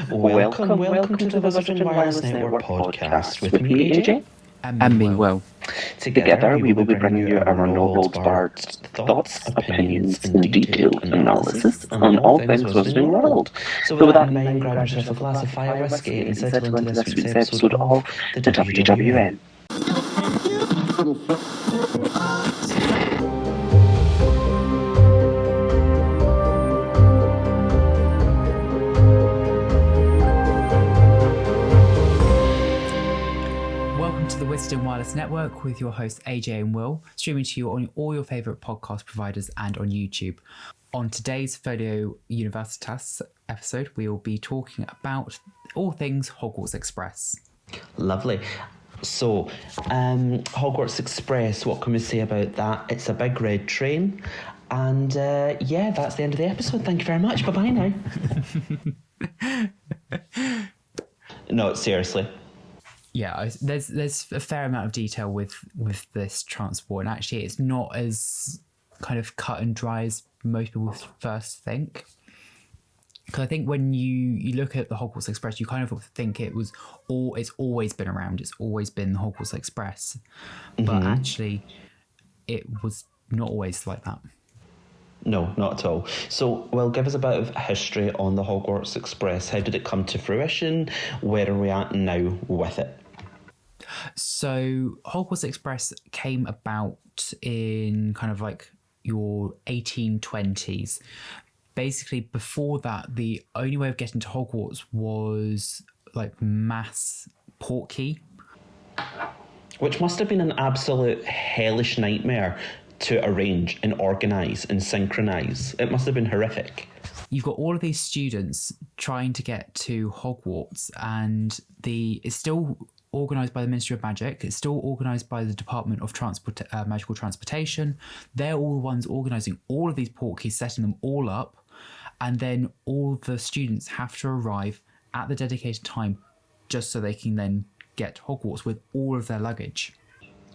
Welcome to the Wizard and Wireless Network podcast with me, AJ. And me, Will. Together, we will be bringing you our no-holds-barred thoughts, opinions, and detailed analysis on all things Wizarding World. So with that in mind, grab yourself a glass of fire whiskey and settle into this week's episode of the WWN. Wizarding Wireless Network with your hosts AJ and Will, streaming to you on all your favourite podcast providers and on YouTube. On today's Folio Universitas episode, we will be talking about all things Hogwarts Express. Lovely. So, Hogwarts Express, what can we say about that? It's a big red train. And yeah, that's the end of the episode. Thank you very much. Bye-bye now. No, seriously. Yeah, there's a fair amount of detail with this transport, and actually it's not as kind of cut and dry as most people first think. Because I think when you look at the Hogwarts Express, you kind of think it's always been around, it's always been the Hogwarts Express. But actually, it was not always like that. No, not at all. So, well, give us a bit of history on the Hogwarts Express. How did it come to fruition? Where are we at now with it? So, Hogwarts Express came about in kind of like your 1820s. Basically, before that, the only way of getting to Hogwarts was like mass portkey. Which must have been an absolute hellish nightmare to arrange and organise and synchronise. It must have been horrific. You've got all of these students trying to get to Hogwarts, and it's still organised by the Ministry of Magic. It's still organised by the Department of Magical Transportation. They're all the ones organising all of these portkeys, setting them all up, and then all the students have to arrive at the dedicated time just so they can then get to Hogwarts with all of their luggage.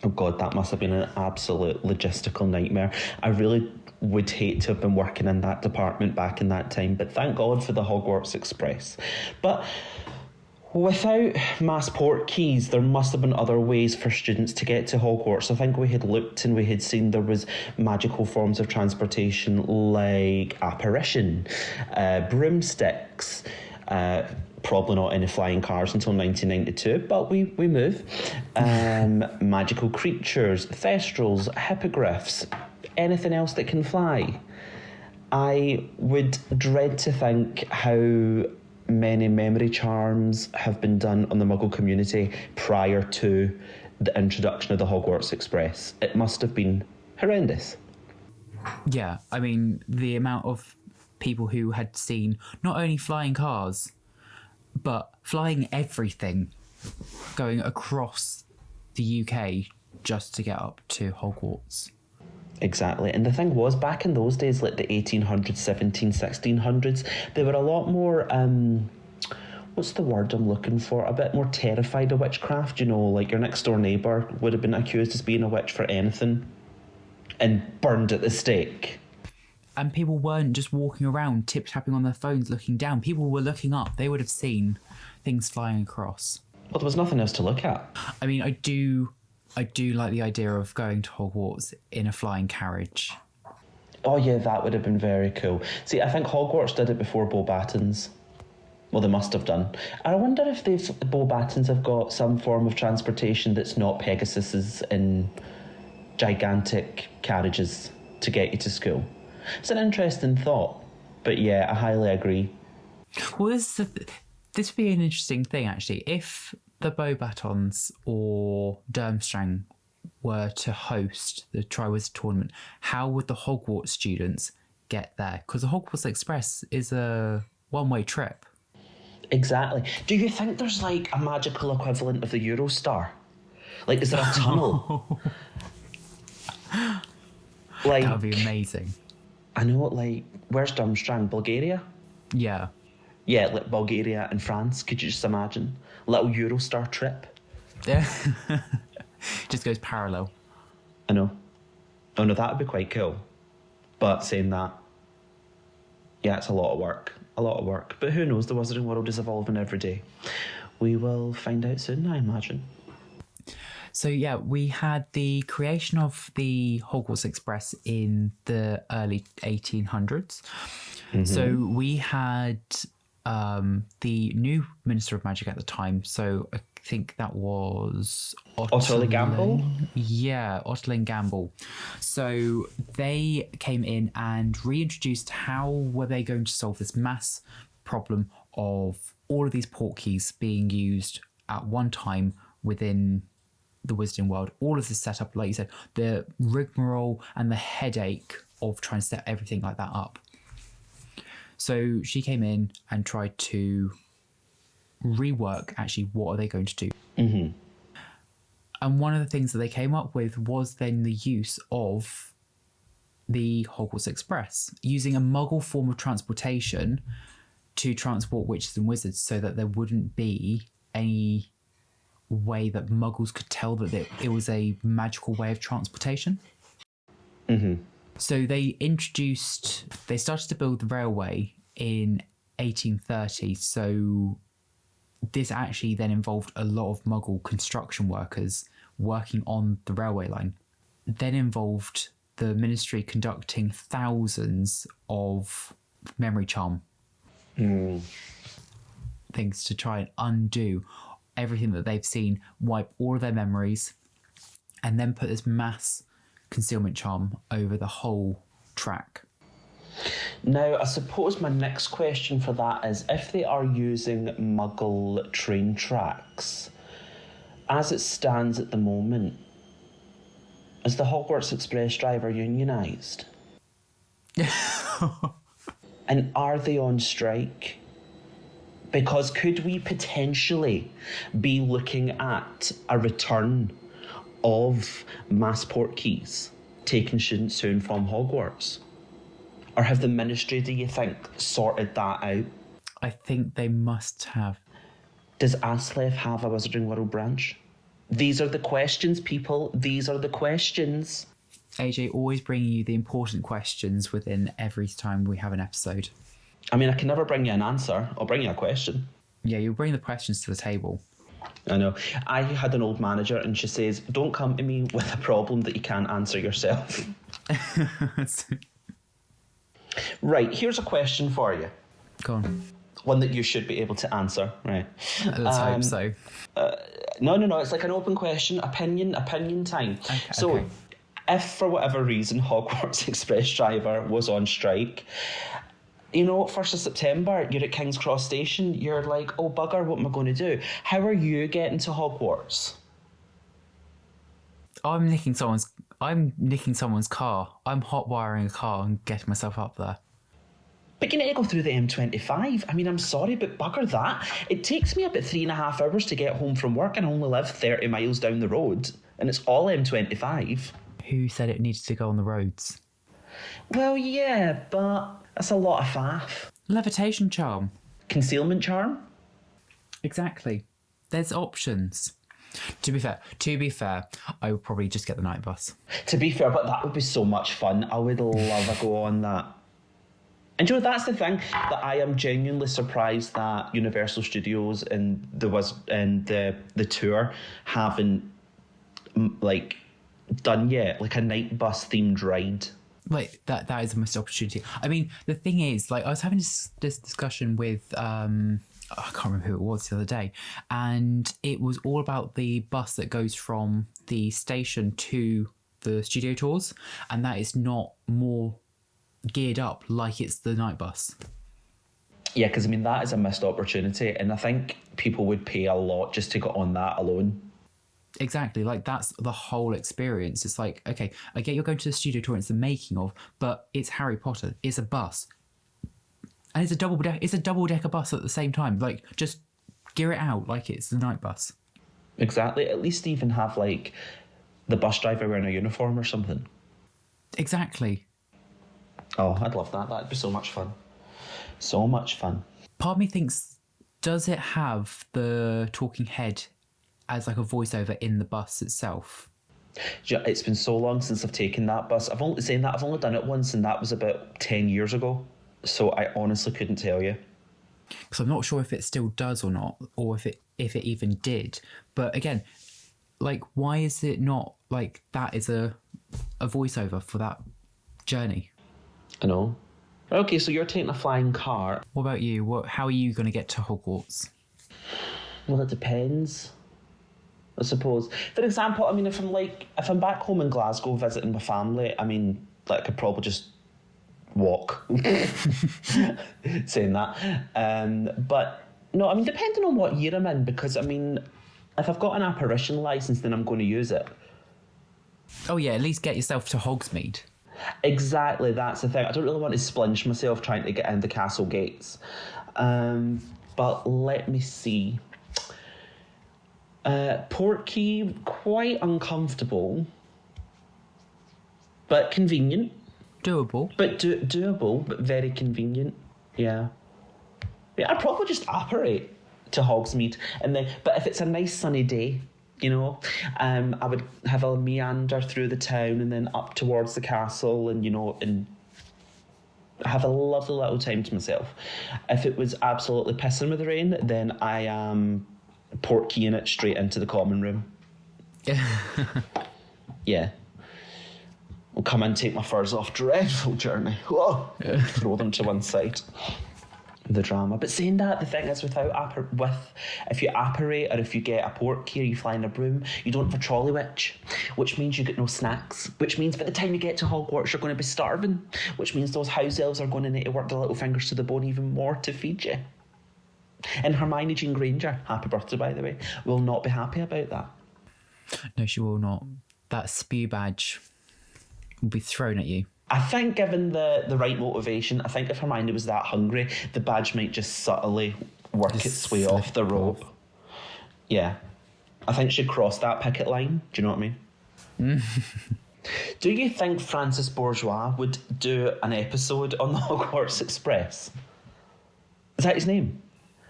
Oh God, that must have been an absolute logistical nightmare. I really would hate to have been working in that department back in that time, but thank God for the Hogwarts Express. But without mass portkeys, there must have been other ways for students to get to Hogwarts. I think we had looked and we had seen there was magical forms of transportation like apparition, broomsticks, probably not any flying cars until 1992, but we move. Magical creatures, thestrals, hippogriffs, anything else that can fly. I would dread to think how many memory charms have been done on the Muggle community prior to the introduction of the Hogwarts Express. It must have been horrendous. Yeah, I mean, the amount of people who had seen not only flying cars, but flying everything going across the UK just to get up to Hogwarts. Exactly. And the thing was, back in those days, like the 1800s, 1600s, they were a lot more, what's the word I'm looking for? A bit more terrified of witchcraft. You know, like your next door neighbour would have been accused of being a witch for anything and burned at the stake. And people weren't just walking around tip-tapping on their phones looking down. People were looking up. They would have seen things flying across. Well, there was nothing else to look at. I mean, I do like the idea of going to Hogwarts in a flying carriage. Oh yeah, that would have been very cool. See, I think Hogwarts did it before Beauxbatons. Well, they must have done. I wonder if the Beauxbatons have got some form of transportation that's not Pegasuses in gigantic carriages to get you to school. It's an interesting thought, but yeah, I highly agree. Well, this would be an interesting thing, actually. If the Beauxbatons or Durmstrang were to host the Triwizard Tournament, how would the Hogwarts students get there? Because the Hogwarts Express is a one-way trip. Exactly. Do you think there's like a magical equivalent of the Eurostar? Like, is there a tunnel? Like, that would be amazing. I know, like, where's Durmstrang? Bulgaria? Yeah. Yeah, like Bulgaria and France. Could you just imagine? Little Eurostar trip. Yeah. Just goes parallel. I know. Oh no, that would be quite cool. But saying that, Yeah, it's a lot of work. A lot of work. But who knows? The Wizarding World is evolving every day. We will find out soon, I imagine. So yeah, we had the creation of the Hogwarts Express in the early 1800s. So we had the new Minister of Magic at the time. So I think that was Otterly Gamble? Yeah, Otterling Gamble. So they came in and reintroduced how were they going to solve this mass problem of all of these portkeys being used at one time within the Wizarding World. All of this setup, like you said, the rigmarole and the headache of trying to set everything like that up. So she came in and tried to rework actually what are they going to do. And one of the things that they came up with was then the use of the Hogwarts Express, using a muggle form of transportation to transport witches and wizards so that there wouldn't be any way that muggles could tell that it was a magical way of transportation. So they started to build the railway in 1830. So this actually then involved a lot of muggle construction workers working on the railway line. Then involved the ministry conducting thousands of memory charm things to try and undo everything that they've seen, wipe all of their memories, and then put this mass concealment charm over the whole track. Now, I suppose my next question for that is, if they are using muggle train tracks, as it stands at the moment, is the Hogwarts Express driver unionised? And are they on strike? Because could we potentially be looking at a return of mass portkeys taking students to and from Hogwarts? Or have the ministry, do you think, sorted that out? I think they must have. Does Aslef have a Wizarding World branch? These are the questions, people. These are the questions. AJ always bringing you the important questions within every time we have an episode. I mean, I can never bring you an answer. I'll bring you a question. Yeah, you bring the questions to the table. I know. I had an old manager and she says, don't come to me with a problem that you can't answer yourself. Right, here's a question for you. Go on. One that you should be able to answer, right? Let's hope so. No, it's like an open question, opinion time. Okay. If for whatever reason Hogwarts Express driver was on strike, 1st of September, you're at King's Cross Station, you're like, oh bugger, what am I going to do? How are you getting to Hogwarts? I'm nicking someone's car. I'm hot wiring a car and getting myself up there. But you need to go through the M25. I mean, I'm sorry, but bugger that. It takes me about 3.5 hours to get home from work and I only live 30 miles down the road. And it's all M25. Who said it needed to go on the roads? Well, yeah, but that's a lot of faff. Levitation charm. Concealment charm? Exactly. There's options. To be fair, I would probably just get the night bus. To be fair, but that would be so much fun. I would love a go on that. And that's the thing that I am genuinely surprised that Universal Studios and the tour haven't done yet, like a night bus themed ride. Like that is a missed opportunity. I mean, the thing is, like, I was having this discussion with I can't remember who it was the other day, and it was all about the bus that goes from the station to the studio tours, and that is not more geared up like it's the night bus. Yeah, because I mean, that is a missed opportunity, and I think people would pay a lot just to get on that alone. Exactly, like that's the whole experience. It's like, okay, I get you're going to the studio tour, it's the making of, but it's Harry Potter, it's a bus. And it's a double decker bus at the same time. Like, just gear it out like it's the night bus. Exactly. At least even have like the bus driver wearing a uniform or something. Exactly. Oh, I'd love that. That'd be so much fun. So much fun. Part of me thinks, does it have the talking head as like a voiceover in the bus itself? It's been so long since I've taken that bus. I've only done it once, and that was about 10 years ago. So I honestly couldn't tell you. Because I'm not sure if it still does or not, or if it even did. But again, like, why is it not like that is a voiceover for that journey? I know. Okay, so you're taking a flying car. What about you? How are you going to get to Hogwarts? Well, it depends, I suppose. For example, I mean, if I'm back home in Glasgow visiting my family, I mean, like, I could probably just walk. Saying that. But no, I mean, depending on what year I'm in, because I mean, if I've got an apparition license, then I'm going to use it. Oh yeah, at least get yourself to Hogsmeade. Exactly, that's the thing. I don't really want to splinge myself trying to get in the castle gates. But let me see. Portkey, quite uncomfortable, but convenient. Doable. But doable, but very convenient. Yeah. Yeah, I'd probably just apparate to Hogsmeade, and then. But if it's a nice sunny day, I would have a meander through the town and then up towards the castle, and and have a lovely little time to myself. If it was absolutely pissing with the rain, then I am portkeying it straight into the common room. Yeah. I'll come and take my furs off. Dreadful journey. Whoa. Throw them to one side. The drama. But saying that, the thing is, if you apparate or if you get a portkey or you fly in a broom, you don't have a trolley witch, which means you get no snacks, which means by the time you get to Hogwarts you're going to be starving, which means those house elves are going to need to work their little fingers to the bone even more to feed you. And Hermione Jean Granger, happy birthday by the way, will not be happy about that. No, she will not. That spew badge will be thrown at you. I think given the right motivation, I think if Hermione was that hungry, the badge might just subtly work its way off the rope. Yeah. I think she'd cross that picket line. Do you know what I mean? Do you think Francis Bourgeois would do an episode on the Hogwarts Express? Is that his name?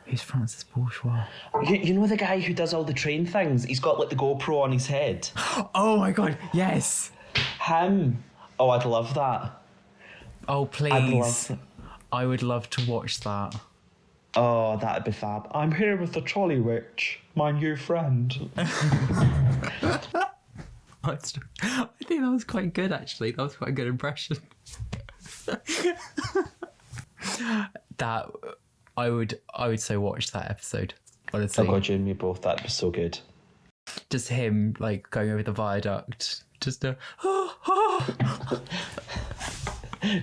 Who's Francis Bourgeois? You know the guy who does all the train things? He's got like the GoPro on his head. Oh my god, yes! Him. Oh, I'd love that. Oh, please. I would love to watch that. Oh, that'd be fab. I'm here with the trolley witch, my new friend. I think that was quite good, actually. That was quite a good impression. That I would so watch that episode, honestly. Oh god, you and me both. That'd be so good. Just him like going over the viaduct, just a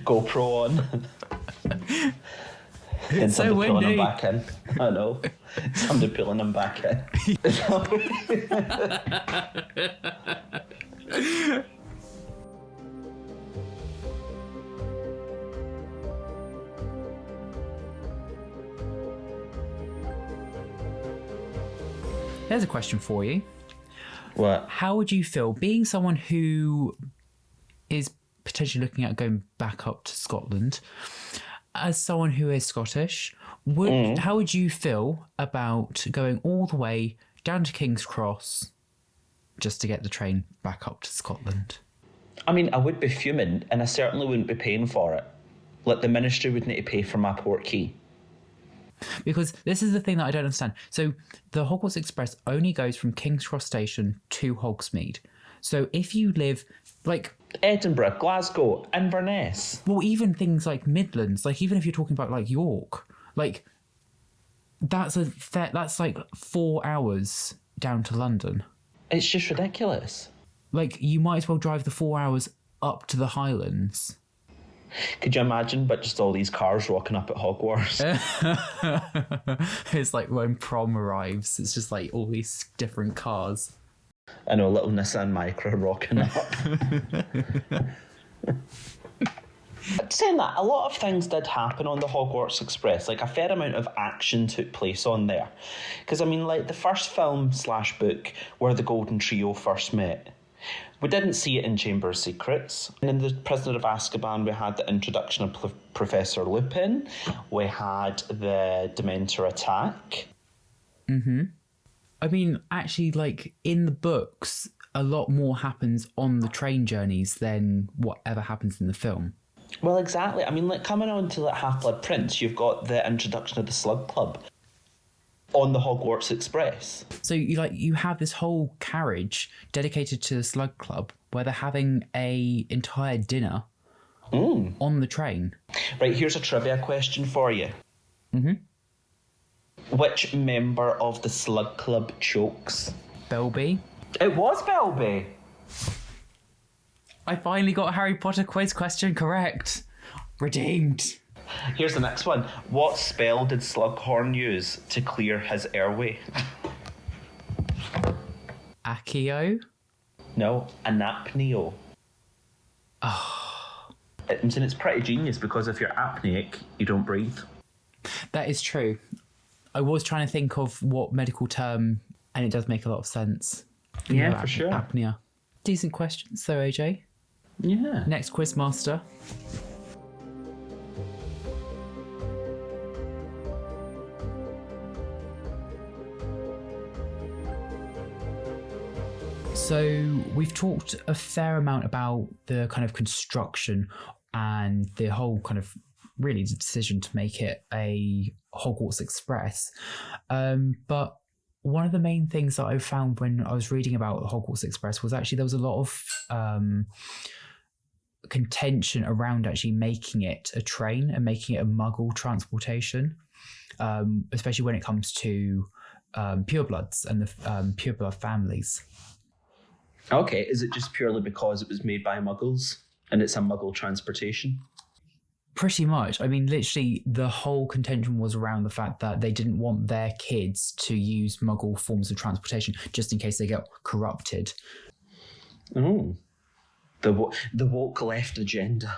GoPro on. And so somebody pulling windy. him back in. I know. Somebody pulling him back in. There's a question for you. What? How would you feel being someone who is potentially looking at going back up to Scotland, as someone who is Scottish? How would you feel about going all the way down to King's Cross just to get the train back up to Scotland? I mean, I would be fuming, and I certainly wouldn't be paying for it. Like, the ministry would need to pay for my portkey. Because this is the thing that I don't understand. So the Hogwarts Express only goes from King's Cross Station to Hogsmeade. So if you live like Edinburgh, Glasgow, Inverness. Well, even things like Midlands, like even if you're talking about like York, like that's like 4 hours down to London. It's just ridiculous. Like you might as well drive the 4 hours up to the Highlands. Could you imagine, but just all these cars rocking up at Hogwarts? It's like when prom arrives, it's just like all these different cars. I know, a little Nissan Micra rocking up. Saying that, a lot of things did happen on the Hogwarts Express. Like, a fair amount of action took place on there. Because, I mean, like, the first film / book where the Golden Trio first met, we didn't see it in Chamber of Secrets. And in The Prisoner of Azkaban, we had the introduction of Professor Lupin. We had the Dementor attack. Mm-hmm. I mean, actually, like, in the books, a lot more happens on the train journeys than whatever happens in the film. Well, exactly. I mean, like coming on to like Half-Blood Prince, you've got the introduction of the Slug Club on the Hogwarts Express. So you have this whole carriage dedicated to the Slug Club where they're having a entire dinner on the train. Right, here's a trivia question for you. Which member of the Slug Club chokes? Belby. It was Belby. I finally got a Harry Potter quiz question correct. Redeemed. Here's the next one. What spell did Slughorn use to clear his airway? Accio. No, anapneo. And it's pretty genius because if you're apneic, you don't breathe. That is true. I was trying to think of what medical term, and it does make a lot of sense. Yeah, for sure. Apnea. Decent question, so AJ. Yeah. Next quizmaster. So we've talked a fair amount about the kind of construction and the whole kind of really decision to make it a Hogwarts Express. But one of the main things that I found when I was reading about Hogwarts Express was actually there was a lot of contention around actually making it a train and making it a Muggle transportation, especially when it comes to purebloods and the pureblood families. Okay, is it just purely because it was made by Muggles and it's a Muggle transportation? Pretty much. I mean, literally, the whole contention was around the fact that they didn't want their kids to use Muggle forms of transportation just in case they get corrupted. Oh, the woke left agenda.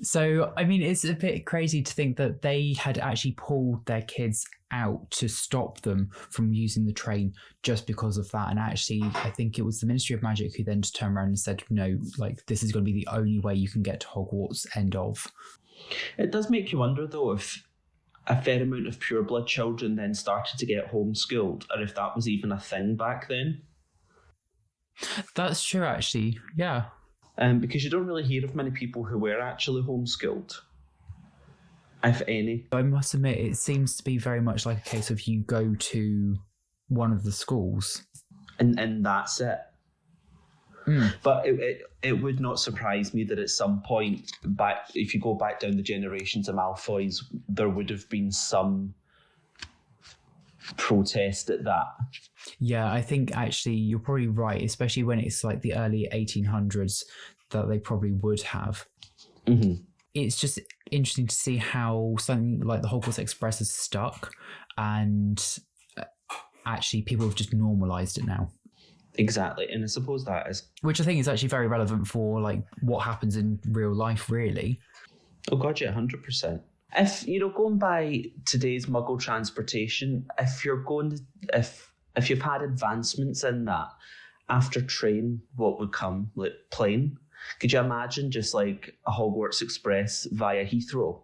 So, I mean, it's a bit crazy to think that they had actually pulled their kids out to stop them from using the train just because of that. And actually, I think it was the Ministry of Magic who then just turned around and said, no, like, this is going to be the only way you can get to Hogwarts, end of. It does make you wonder, though, if a fair amount of pureblood children then started to get homeschooled, or if that was even a thing back then. That's true, actually. Yeah. Because you don't really hear of many people who were actually homeschooled, if any. I must admit, it seems to be very much like a case of you go to one of the schools. And that's it. But it would not surprise me that at some point, back if you go back down the generations of Malfoys, there would have been some protest at that. Yeah, I think actually you're probably right, especially when it's like the early 1800s, that they probably would have. Mm-hmm. It's just interesting to see how something like the Hogwarts Express is stuck and actually people have just normalised it now. Exactly, and I suppose that is... Which I think is actually very relevant for like what happens in real life, really. Oh God, yeah, 100%. If, going by today's Muggle transportation, if you've had advancements in that, after train, what would come? Like plane? Could you imagine just like a Hogwarts Express via Heathrow?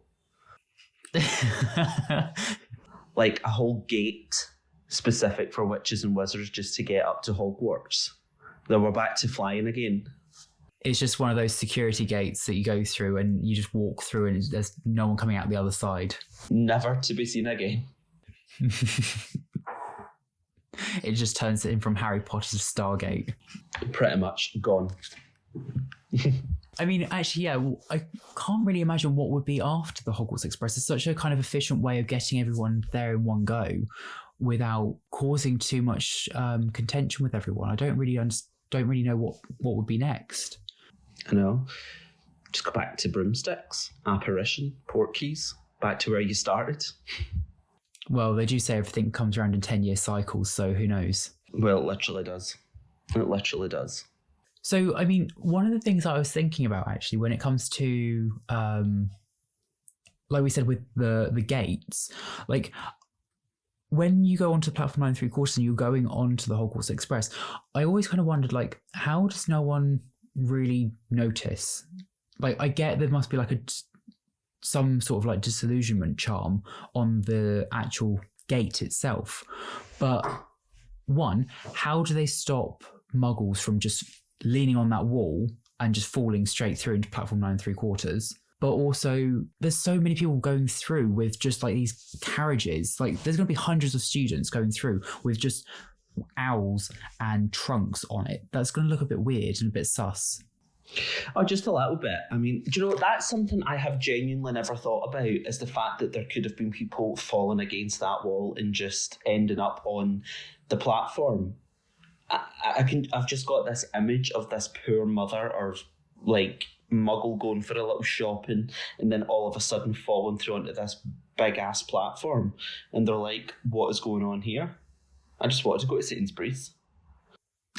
Like a whole gate specific for witches and wizards just to get up to Hogwarts. Then we're back to flying again. It's just one of those security gates that you go through and you just walk through and there's no one coming out the other side. Never to be seen again. It just turns it in from Harry Potter's Stargate. Pretty much gone. I mean, actually, yeah, I can't really imagine what would be after the Hogwarts Express. It's such a kind of efficient way of getting everyone there in one go without causing too much contention with everyone. I don't really know what would be next. I know. Just go back to broomsticks, apparition, portkeys, back to where you started. Well, they do say everything comes around in 10-year cycles, so who knows? Well, it literally does. It literally does. So, I mean, one of the things I was thinking about, actually, when it comes to, like we said, with the gates, like, when you go onto platform 9 3/4 and you're going onto the Hogwarts Express, I always kind of wondered, like, how does no one really notice? Like, I get there must be like some sort of like disillusionment charm on the actual gate itself. But one, how do they stop Muggles from just leaning on that wall and just falling straight through into platform 9 3/4. But also, there's so many people going through with just like these carriages. Like, there's going to be hundreds of students going through with just owls and trunks on it. That's going to look a bit weird and a bit sus. Oh, just a little bit. I mean, do you know, that's something I have genuinely never thought about, is the fact that there could have been people falling against that wall and just ending up on the platform. I've just got this image of this poor mother or like muggle going for a little shopping and then all of a sudden falling through onto this big ass platform, and they're like, what is going on here? I just wanted to go to Sainsbury's.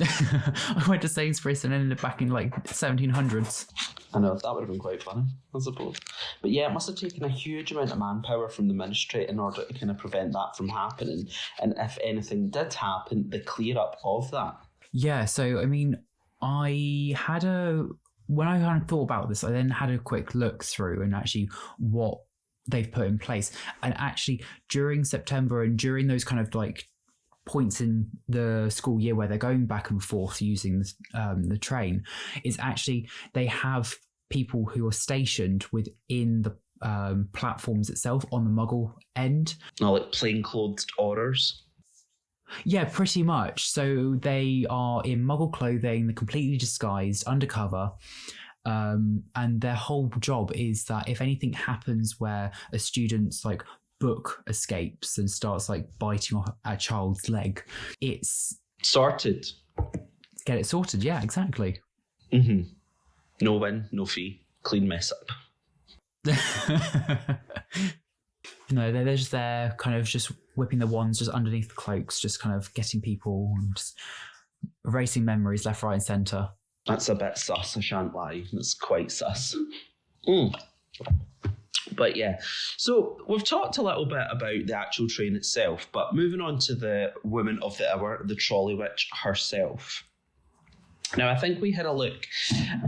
I went to Sainsbury's and ended up back in like 1700s. I know, that would have been quite funny, I suppose. But yeah, it must have taken a huge amount of manpower from the ministry in order to kind of prevent that from happening. And if anything did happen, the clear up of that. Yeah, so I mean, when I kind of thought about this, I then had a quick look through and actually what they've put in place. And actually, during September and during those kind of like points in the school year where they're going back and forth using the train, is actually they have people who are stationed within the platforms itself on the Muggle end. Oh, like plainclothes Aurors? Yeah, pretty much. So they are in Muggle clothing, they're completely disguised, undercover. And their whole job is that if anything happens where a student's like book escapes and starts like biting off a child's leg, it's sorted. Get it sorted. Yeah, exactly. Mm-hmm. No win, no fee. Clean mess up. No, they're just there, kind of just whipping the wands just underneath the cloaks, just kind of getting people and just erasing memories left, right, and centre. That's a bit sus, I shan't lie. It's quite sus. But yeah, so we've talked a little bit about the actual train itself, but moving on to the woman of the hour, the trolley witch herself. Now, I think we had a look,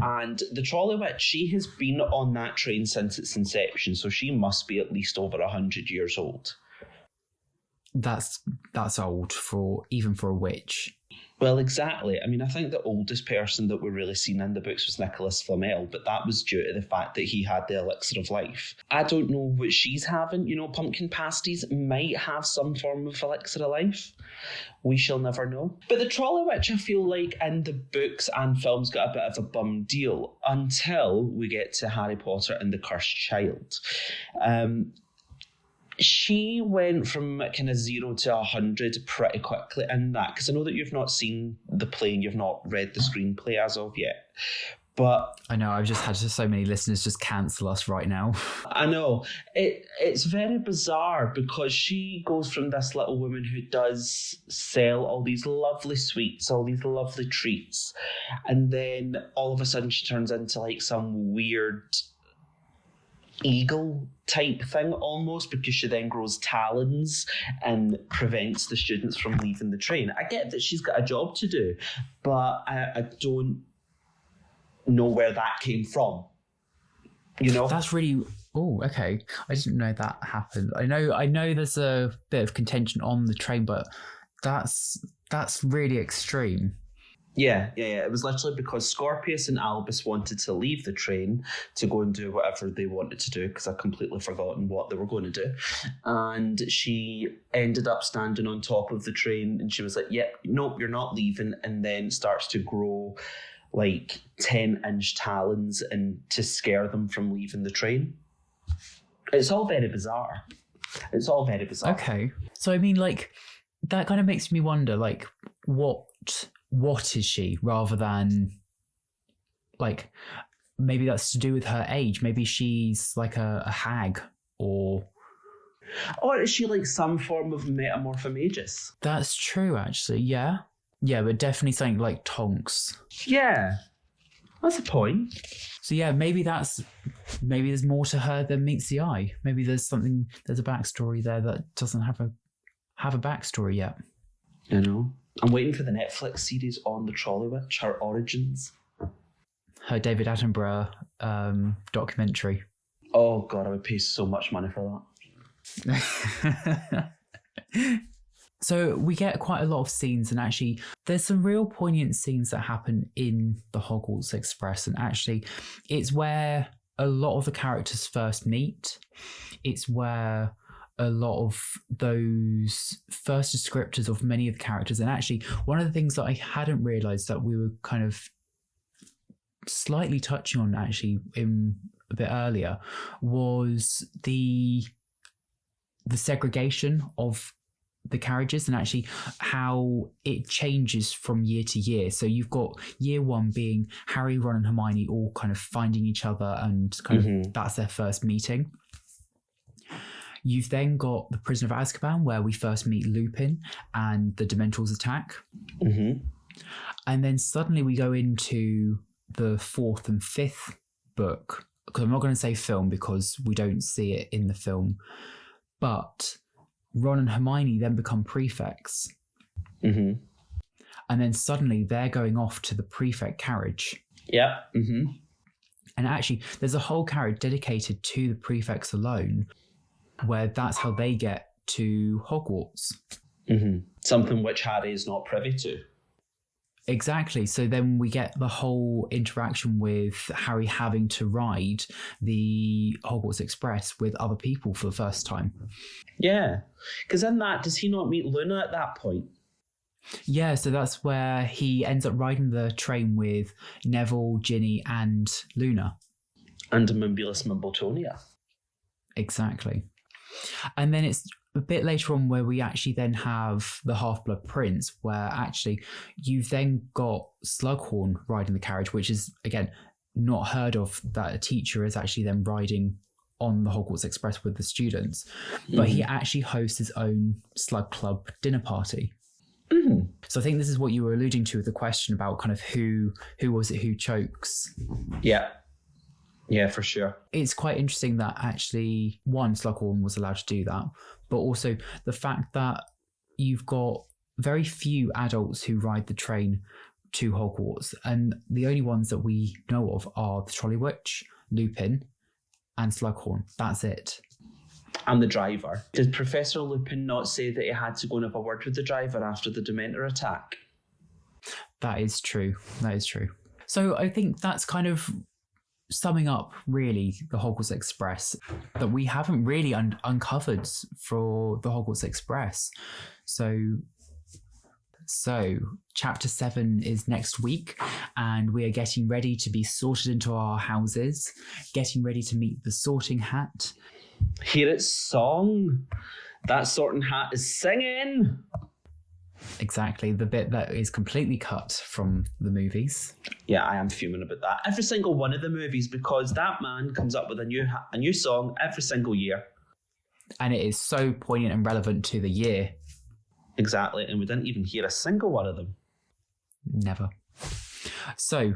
and the trolley witch, she has been on that train since its inception, so she must be at least over 100 years old. That's old even for a witch. Well, exactly. I mean, I think the oldest person that we're really seen in the books was Nicholas Flamel, but that was due to the fact that he had the elixir of life. I don't know what she's having. You know, pumpkin pasties might have some form of elixir of life. We shall never know. But the trolley witch, I feel like, in the books and films got a bit of a bum deal until we get to Harry Potter and the Cursed Child. She went from kind of 0 to 100 pretty quickly in that, because I know that you've not seen the play and you've not read the screenplay as of yet. But I know, I've just had so many listeners just cancel us right now. I know. It's very bizarre because she goes from this little woman who does sell all these lovely sweets, all these lovely treats, and then all of a sudden she turns into like some weird eagle type thing almost, because she then grows talons and prevents the students from leaving the train. I get that she's got a job to do, but I don't know where that came from. You know? That's really... Oh, okay. I didn't know that happened. I know there's a bit of contention on the train, but that's really extreme. Yeah. It was literally because Scorpius and Albus wanted to leave the train to go and do whatever they wanted to do, because I'd completely forgotten what they were going to do. And she ended up standing on top of the train and she was like, yep, nope, you're not leaving. And then starts to grow like 10-inch talons and to scare them from leaving the train. It's all very bizarre. Okay. So, I mean, like, that kind of makes me wonder, like, what is she, rather than, like, maybe that's to do with her age. Maybe she's like a hag, or is she like some form of metamorphomagus? That's true, actually. Yeah, but definitely something like Tonks. Yeah, that's a point. So yeah, maybe there's more to her than meets the eye. Maybe there's a backstory there that doesn't have a backstory yet. I know. I'm waiting for the Netflix series on the Trolley Witch, her origins. Her David Attenborough documentary. Oh God, I would pay so much money for that. So we get quite a lot of scenes, and actually there's some real poignant scenes that happen in the Hogwarts Express, and actually it's where a lot of the characters first meet. It's where a lot of those first descriptors of many of the characters, and actually one of the things that I hadn't realised that we were kind of slightly touching on actually in a bit earlier was the segregation of the carriages, and actually how it changes from year to year. So you've got year one being Harry, Ron and Hermione all kind of finding each other, and kind of that's their first meeting. You've then got the Prisoner of Azkaban, where we first meet Lupin and the Dementors attack. And then suddenly we go into the fourth and fifth book, because I'm not going to say film because we don't see it in the film, but Ron and Hermione then become prefects. And then suddenly they're going off to the prefect carriage. And actually, there's a whole carriage dedicated to the prefects alone, where that's how they get to Hogwarts. Something which Harry is not privy to. Exactly. So then we get the whole interaction with Harry having to ride the Hogwarts Express with other people for the first time. Yeah. Because in that, does he not meet Luna at that point? Yeah, so that's where he ends up riding the train with Neville, Ginny and Luna. And Mimulus Mimbletonia. Exactly. And then it's a bit later on where we actually then have the Half-Blood Prince, where actually you've then got Slughorn riding the carriage, which is, again, not heard of, that a teacher is actually then riding on the Hogwarts Express with the students. But he actually hosts his own Slug Club dinner party. So I think this is what you were alluding to with the question about kind of who was it who chokes. Yeah, for sure. It's quite interesting that actually, one, Slughorn was allowed to do that, but also the fact that you've got very few adults who ride the train to Hogwarts, and the only ones that we know of are the Trolley Witch, Lupin, and Slughorn. That's it. And the driver. Did Professor Lupin not say that he had to go and have a word with the driver after the Dementor attack? That is true. That is true. So I think that's kind of summing up really the Hogwarts Express that we haven't really uncovered for the Hogwarts Express. So chapter 7 is next week, and we are getting ready to be sorted into our houses, getting ready to meet the Sorting Hat. Hear its song. That Sorting Hat is singing. Exactly, the bit that is completely cut from the movies. Yeah, I am fuming about that. Every single one of the movies, because that man comes up with a new song every single year. And it is so poignant and relevant to the year. Exactly, and we didn't even hear a single one of them. Never. So,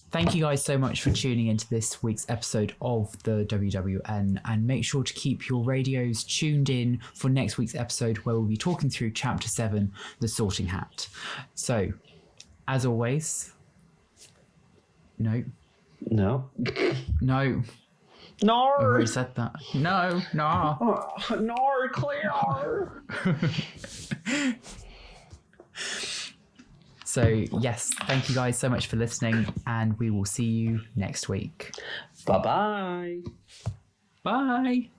thank you guys so much for tuning into this week's episode of the WWN, and make sure to keep your radios tuned in for next week's episode where we'll be talking through Chapter 7, The Sorting Hat. So, as always... No. No. No. No. I've already said that. No. No. Oh, no, Claire. So, yes, thank you guys so much for listening, and we will see you next week. Bye-bye. Bye.